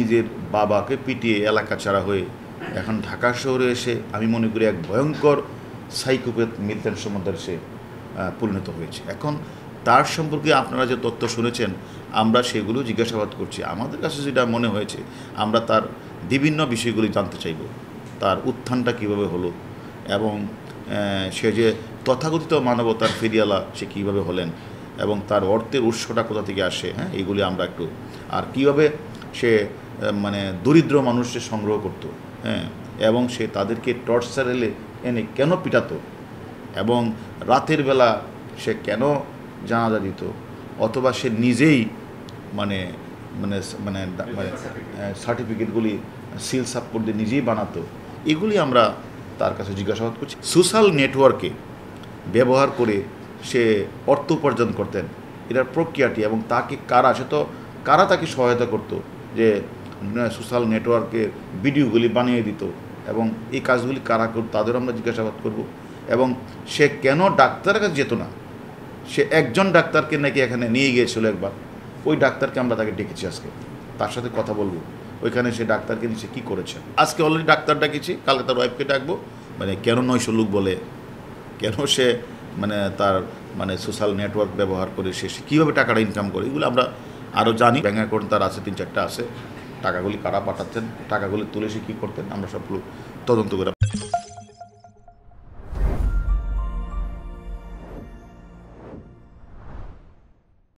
নিজের বাবাকে পিটিয়ে এলাকা ছাড়া হয়ে এখন ঢাকা শহরে এসে আমি মনে করি এক ভয়ঙ্কর সাইকোপ্যাথ মিলিটান্ট সমাদার সে পরিণত হয়েছে। এখন তার সম্পর্কে আপনারা যে তথ্য শুনেছেন আমরা সেগুলো জিজ্ঞাসাবাদ করছি। আমাদের কাছে যেটা মনে হয়েছে আমরা তার বিভিন্ন বিষয়গুলি জানতে চাইব, তার উত্থানটা কিভাবে হলো এবং সে যে তথাকথিত মানবতার ফেরিয়ালা সে কীভাবে হলেন এবং তার অর্থের উৎসটা কোথা থেকে আসে, হ্যাঁ এইগুলি আমরা একটু, আর কীভাবে সে মানে দরিদ্র মানুষকে সংগ্রহ করতো, হ্যাঁ, এবং সে তাদেরকে টর্চার এনে কেন পিটাতো এবং রাতের বেলা সে কেন জানাজা দিত, অথবা সে নিজেই মানে মানে মানে মানে সার্টিফিকেটগুলি সিল সাপোর্ট দিয়ে নিজেই বানাতো, এগুলি আমরা তার কাছে জিজ্ঞাসাবাদ করছি। সোশ্যাল নেটওয়ার্কে ব্যবহার করে সে অর্থ উপার্জন করতেন, এটার প্রক্রিয়াটি এবং তাকে কারা তাকে সহায়তা করতো যে সোশ্যাল নেটওয়ার্কে ভিডিওগুলি বানিয়ে দিত এবং এই কাজগুলি কারা করতো তাদেরও আমরা জিজ্ঞাসাবাদ করব। এবং সে কেন ডাক্তারের কাছে যেত না, সে একজন ডাক্তারকে নাকি এখানে নিয়ে গিয়েছিল একবার, ওই ডাক্তারকে আমরা তাকে ডেকেছি, আজকে তার সাথে কথা বলবো ওইখানে সে ডাক্তারকে নিয়ে সে কী করেছে। আজকে অলরেডি ডাক্তার ডাকিছি, কালকে তার ওয়াইফকে ডাকবো, মানে কেন 900 লোক বলে, কেন সে মানে তার মানে সোশ্যাল নেটওয়ার্ক ব্যবহার করে সে কীভাবে টাকাটা ইনকাম করে, এগুলো আমরা আরও জানি। ব্যাঙ্ক অ্যাকাউন্ট তার আছে 3-4টা আছে, টাকাগুলি কারা পাঠাচ্ছেন, টাকাগুলি তুলে সে কী করতেন আমরা সবগুলো তদন্ত করে